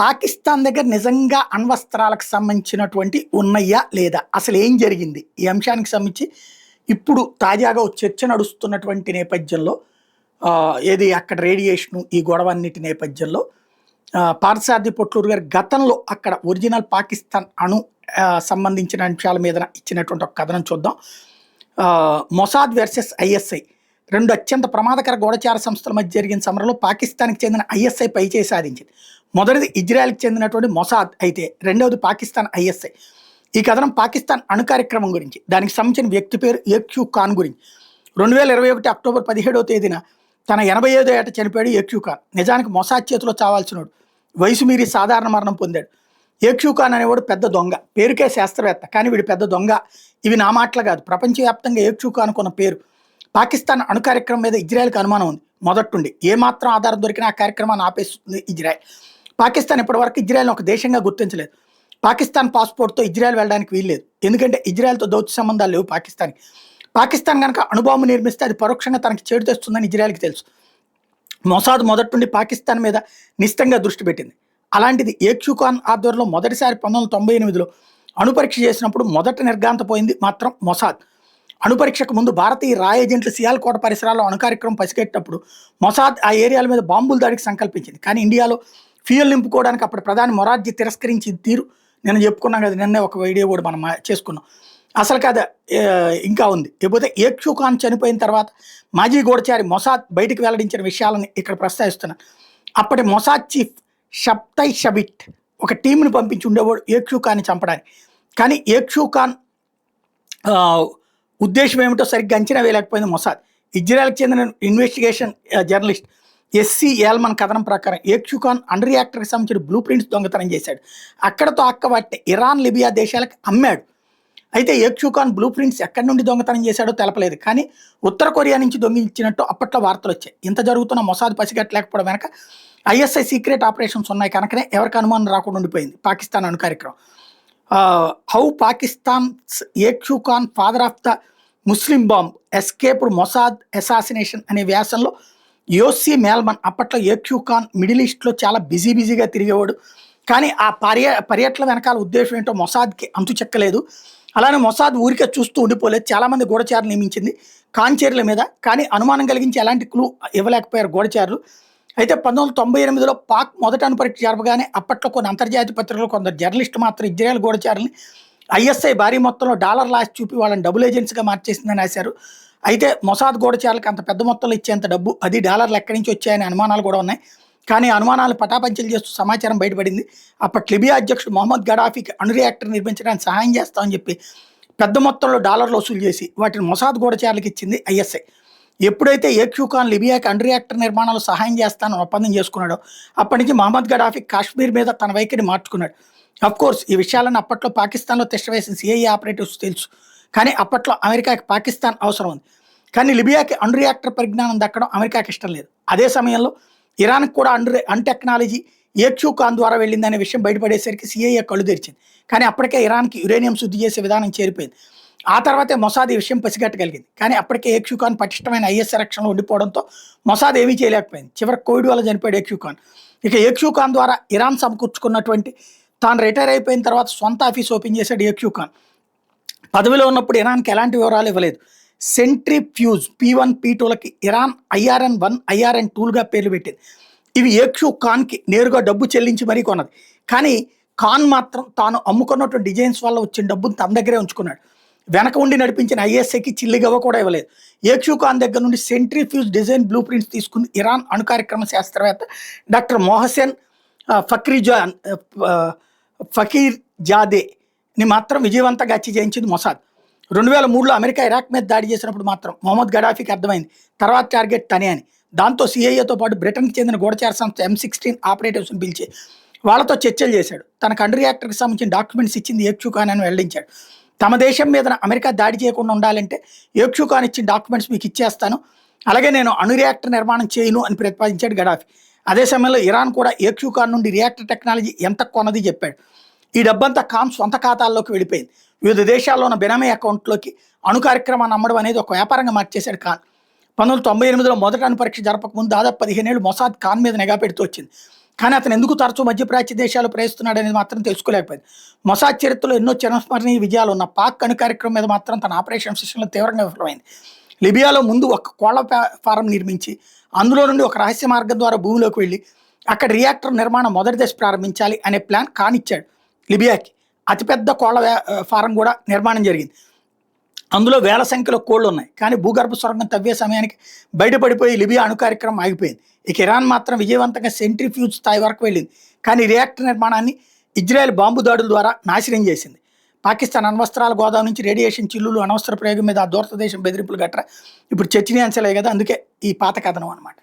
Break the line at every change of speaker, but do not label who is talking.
పాకిస్తాన్ దగ్గర నిజంగా అణ్వస్త్రాలకు సంబంధించినటువంటి ఉన్నయ్యా లేదా? అసలు ఏం జరిగింది? ఈ అంశానికి సంబంధించి ఇప్పుడు తాజాగా ఓ చర్చ నడుస్తున్నటువంటి నేపథ్యంలో ఏది అక్కడ రేడియేషను ఈ గొడవన్నిటి నేపథ్యంలో పార్థసారథి పొట్లూరు గారు గతంలో అక్కడ ఒరిజినల్ పాకిస్తాన్ సంబంధించిన అంశాల మీద ఇచ్చినటువంటి ఒక కథనం చూద్దాం. మొసాద్ వర్సెస్ ఐఎస్ఐ రెండు అత్యంత ప్రమాదకర గూఢచార సంస్థల మధ్య జరిగిన సమరంలో పాకిస్తాన్కి చెందిన ఐఎస్ఐ పైచేయి సాధించింది. మొదటిది ఇజ్రాయెల్కి చెందినటువంటి మొసాద్ అయితే రెండవది పాకిస్తాన్ ఐఎస్ఐ. ఈ కథనం పాకిస్తాన్ అణు కార్యక్రమం గురించి, దానికి సంబంధించిన వ్యక్తి పేరు ఏక్యూ ఖాన్ గురించి. 2021 అక్టోబర్ 17వ తేదీన తన 85వ ఏట చనిపోయాడు ఏక్యూ ఖాన్. నిజానికి మొసాద్ చేతిలో చావాల్సినోడు, వయసు మీరి సాధారణ మరణం పొందాడు. ఏక్యూ ఖాన్ అనేవాడు పెద్ద దొంగ, పేరుకే శాస్త్రవేత్త, కానీ వీడు పెద్ద దొంగ. ఇవి నా మాటలు కాదు, ప్రపంచవ్యాప్తంగా ఏక్యూ ఖాన్ కొన్న పేరు. పాకిస్తాన్ అణు కార్యక్రమం మీద ఇజ్రాయెల్కి అనుమానం ఉంది మొదట్టుండి. ఏమాత్రం ఆధారం దొరికినా ఆ కార్యక్రమాన్ని ఆపేస్తుంది ఇజ్రాయెల్. పాకిస్తాన్ ఇప్పటివరకు ఇజ్రాయెల్ని ఒక దేశంగా గుర్తించలేదు. పాకిస్తాన్ పాస్పోర్ట్తో ఇజ్రాయెల్ వెళ్ళడానికి వీల్లేదు, ఎందుకంటే ఇజ్రాయెల్తో దౌత్య సంబంధాలు లేవు పాకిస్తాన్కి. పాకిస్తాన్ కనుక అణుబాంబు నిర్మిస్తే అది పరోక్షంగా తనకి చేటు తెస్తుందని ఇజ్రాయెల్కి తెలుసు. మొసాద్ మొదటి పాకిస్తాన్ మీద నిశ్చితంగా దృష్టి పెట్టింది. అలాంటిది ఏక్యూ ఖాన్ ఆధ్వర్యంలో మొదటిసారి 1998లో అణుపరీక్ష చేసినప్పుడు మొదట నిర్ఘాంతపోయింది మాత్రం మొసాద్. అణుపరీక్షకు ముందు భారతీయ రా ఏజెంట్లు సియాల్కోట పరిసరాల్లో అణు కార్యక్రమం పసిగట్టేటప్పుడు మొసాద్ ఆ ఏరియాల మీద బాంబుల దాడికి సంకల్పించింది. కానీ ఇండియాలో ఫ్యూయల్ నింపుకోవడానికి అప్పుడు ప్రధాని మొరార్జీ తిరస్కరించిన తీరు నేను చెప్పుకున్నాం కదా, నిన్నే ఒక వీడియో కూడా మనం చేసుకున్నాం. అసలు కదా ఇంకా ఉంది. లేకపోతే ఏక్యూ ఖాన్ చనిపోయిన తర్వాత మాజీ గూఢచారి మొసాద్ బయటికి వెల్లడించిన విషయాలను ఇక్కడ ప్రస్తావిస్తున్నాను. అప్పటి మొసాద్ చీఫ్ షబ్తై షబిట్ ఒక టీంని పంపించి ఉండేవాడు ఏక్యూ ఖాన్ని చంపడానికి. కానీ ఏక్యూ ఖాన్ ఉద్దేశం ఏమిటో సరిగ్గా అంచనా వేయలేకపోయింది మొసాద్. ఇజ్రాయెల్కి చెందిన ఇన్వెస్టిగేషన్ జర్నలిస్ట్ ఎస్సి ఏల్మన్ కథనం ప్రకారం ఏక్యూ ఖాన్ అణు రియాక్టర్కి సంబంధించిన బ్లూ ప్రింట్స్ దొంగతనం చేశాడు. అక్కడతో అక్కబట్టే ఇరాన్, లిబియా దేశాలకు అమ్మాడు. అయితే ఏక్యూ ఖాన్ బ్లూ ప్రింట్స్ ఎక్కడి నుండి దొంగతనం చేశాడో తెలపలేదు. కానీ ఉత్తర కొరియా నుంచి దొంగిలించినట్టు అప్పట్లో వార్తలు వచ్చాయి. ఇంత జరుగుతున్న మొసాద్ పసిగట్టలేకపోవడం వెనక ఐఎస్ఐ సీక్రెట్ ఆపరేషన్స్ ఉన్నాయి కనుకనే ఎవరికి అనుమానం రాకుండా ఉండిపోయింది పాకిస్తాన్ అణు కార్యక్రమం. How Pakistan's AQ Khan father of the Muslim bomb escaped Mossad assassination అనే వ్యాసంలో యోసి మేల్మన్ అప్పట్లో ఏక్యూ ఖాన్ మిడిల్ ఈస్ట్లో చాలా బిజీగా తిరిగేవాడు. కానీ ఆ పర్యటన వెనకాల ఉద్దేశం ఏంటో మొసాద్కి అంతు చెక్కలేదు. అలానే మొసాద్ ఊరికే చూస్తూ ఉండిపోలేదు, చాలామంది గూఢచారులు నియమించింది కాంచేర్ల మీద. కానీ అనుమానం కలిగించి ఎలాంటి క్లూ ఇవ్వలేకపోయారు గూఢచారులు. అయితే 1998లో పాక్ మొదటి అణుపరీక్ష జరపగానే అప్పట్లో కొన్ని అంతర్జాతీయ పత్రికలు కొందరు జర్నలిస్టు మాత్రం ఇజ్రాయెల్ గూఢచారుల్ని ఐఎస్ఐ భారీ మొత్తంలో డాలర్లు ఆశ చూపి వాళ్ళని డబుల్ ఏజెంట్స్గా మార్చేసిందని రాశారు. అయితే మొసాద్ గూఢచారులకు అంత పెద్ద మొత్తంలో ఇచ్చేంత డబ్బు, అది డాలర్లు ఎక్కడి నుంచి వచ్చాయనే అనుమానాలు కూడా ఉన్నాయి. కానీ అనుమానాలు పటాపంచలు చేస్తూ సమాచారం బయటపడింది. అప్పటి లిబియా అధ్యక్షుడు మొహమ్మద్ గడాఫీకి అణు రియాక్టర్ నిర్మించడానికి సహాయం చేస్తామని చెప్పి పెద్ద మొత్తంలో డాలర్లు వసూలు చేసి వాటిని మొసాద్ గూఢచారులకు ఇచ్చింది ఐఎస్ఐ. ఎప్పుడైతే ఏక్యూ ఖాన్ లిబియాకి అణు రియాక్టర్ నిర్మాణంలో సహాయం చేస్తానని ఒప్పందం చేసుకున్నాడో అప్పటి నుంచి మహమ్మద్ గడాఫీ కాశ్మీర్ మీద తన వైఖరి మార్చుకున్నాడు. అఫ్కోర్స్ ఈ విషయాలను అప్పట్లో పాకిస్తాన్లో తిష్టవేసిన సిఐఏ ఆపరేటివ్స్ తెలుసు. కానీ అప్పట్లో అమెరికాకి పాకిస్తాన్ అవసరం ఉంది. కానీ లిబియాకి అణు రియాక్టర్ పరిజ్ఞానం దక్కడం అమెరికాకి ఇష్టం లేదు. అదే సమయంలో ఇరాన్కి కూడా అణు టెక్నాలజీ ఏక్యూ ఖాన్ ద్వారా వెళ్ళిందనే విషయం బయటపడేసరికి సిఐఏ కళ్ళు తెరిచింది. కానీ అప్పటికే ఇరాన్కి యురేనియం శుద్ధి చేసే విధానం చేరిపోయింది. ఆ తర్వాతే మొసాద్ ఈ విషయం పసిగట్టగలిగింది. కానీ అప్పటికే ఏక్యూ ఖాన్ పటిష్టమైన ఐఎస్ఐ రక్షణలో ఉండిపోవడంతో మొసాద్ ఏమీ చేయలేకపోయింది. చివరికి కోవిడ్ వల్ల చనిపోయాడు ఏక్యూ ఖాన్. ఇక ఏక్యూ ఖాన్ ద్వారా ఇరాన్ సమకూర్చుకున్నటువంటి తాను రిటైర్ అయిపోయిన తర్వాత సొంత ఆఫీస్ ఓపెన్ చేశాడు ఏక్యూ ఖాన్. పదవిలో ఉన్నప్పుడు ఇరాన్కి ఎలాంటి వివరాలు ఇవ్వలేదు. సెంట్రిఫ్యూజ్ P1, P2లకి ఇరాన్ IRN-1, IRN-2లుగా పేర్లు పెట్టింది. ఇవి ఏక్యూ ఖాన్కి నేరుగా డబ్బు చెల్లించి మరీ కొన్నది. కానీ ఖాన్ మాత్రం తాను అమ్ముకున్నటువంటి డిజైన్స్ వల్ల వచ్చిన డబ్బును తన దగ్గరే ఉంచుకున్నాడు. వెనక ఉండి నడిపించిన ఐఎస్ఐకి చిల్లిగవ్వ కూడా ఇవ్వలేదు. ఏక్యూ ఖాన్ దగ్గర నుండి సెంట్రిఫ్యూజ్ డిజైన్ బ్లూ ప్రింట్స్ తీసుకుని ఇరాన్ అణు కార్యక్రమ శాస్త్రవేత్త డాక్టర్ మొహసెన్ ఫకీర్ జాదేని మాత్రం విజయవంతంగా హత్య చేయించింది మొసాద్. 2003లో అమెరికా ఇరాక్ మీద దాడి చేసినప్పుడు మాత్రం మొహమ్మద్ గడాఫీకి అర్థమైంది తర్వాత టార్గెట్ తనే అని. దాంతో సిఐఏతో పాటు బ్రిటన్కి చెందిన గూఢచార సంస్థ M16 ఆపరేటివ్స్ని పిలిచి వాళ్ళతో చర్చలు చేశాడు. తనకు అణు రియాక్టర్కి సంబంధించిన డాక్యుమెంట్స్ ఇచ్చింది ఏక్యూ ఖాన్ అని వెల్లడించాడు. తమ దేశం మీద అమెరికా దాడి చేయకుండా ఉండాలంటే ఏక్యూ ఖాన్ ఇచ్చిన డాక్యుమెంట్స్ మీకు ఇచ్చేస్తాను, అలాగే నేను అణు రియాక్టర్ నిర్మాణం చేయను అని ప్రతిపాదించాడు గడాఫీ. అదే సమయంలో ఇరాన్ కూడా ఏక్యూ ఖాన్ నుండి రియాక్టర్ టెక్నాలజీ ఎంత కొన్నది చెప్పాడు. ఈ డబ్బంతా ఖాన్ సొంత ఖాతాల్లోకి వెళ్ళిపోయింది. వివిధ దేశాల్లో ఉన్న బినామీ అకౌంట్లోకి అణు కార్యక్రమాన్ని అమ్మడం అనేది ఒక వ్యాపారంగా మార్చేశాడు ఖాన్. 1998లో మొదటి అణు పరీక్ష జరపకముందు దాదాపు 15 ఏళ్ళు మొసాద్ ఖాన్ మీద నిఘా పెడుతూ వచ్చింది. కానీ అతను ఎందుకు తరచూ మధ్యప్రాచ్య దేశాలు ప్రయత్నిస్తున్నాడు అనేది మాత్రం తెలుసుకోలేకపోయింది. మొసాద్ చరిత్రలో ఎన్నో చిరస్మరణీయ విజయాలు ఉన్న పాక్ అణు కార్యక్రమం మీద మాత్రం తన ఆపరేషన్ విషయంలో తీవ్రంగా విఫలమైంది. లిబియాలో ముందు ఒక కోళ్ల ఫారం నిర్మించి అందులో నుండి ఒక రహస్య మార్గం ద్వారా భూమిలోకి వెళ్ళి అక్కడ రియాక్టర్ నిర్మాణం మొదటి దశ ప్రారంభించాలి అనే ప్లాన్ కానిచ్చాడు లిబియాకి. అతిపెద్ద కోళ్ల ఫారం కూడా నిర్మాణం జరిగింది. అందులో వేల సంఖ్యలో కోళ్లు ఉన్నాయి. కానీ భూగర్భ సొరంగం తవ్వే సమయానికి బయటపడిపోయి లిబియా అణు కార్యక్రమం ఆగిపోయింది. ఇక ఇరాన్ మాత్రం విజయవంతంగా సెంట్రిఫ్యూజ్ స్థాయి వరకు వెళ్ళింది. కానీ రియాక్టర్ నిర్మాణాన్ని ఇజ్రాయెల్ బాంబు దాడుల ద్వారా నాశనం చేసింది. పాకిస్తాన్ అణ్వస్త్రాల గోదాం నుంచి రేడియేషన్ చిల్లులు, అనవసర ప్రయోగం మీద ఆ దూరదేశం బెదిరింపులు గట్రా ఇప్పుడు చర్చనీయాంశాలే కదా. అందుకే ఈ పాత కథనం అనమాట.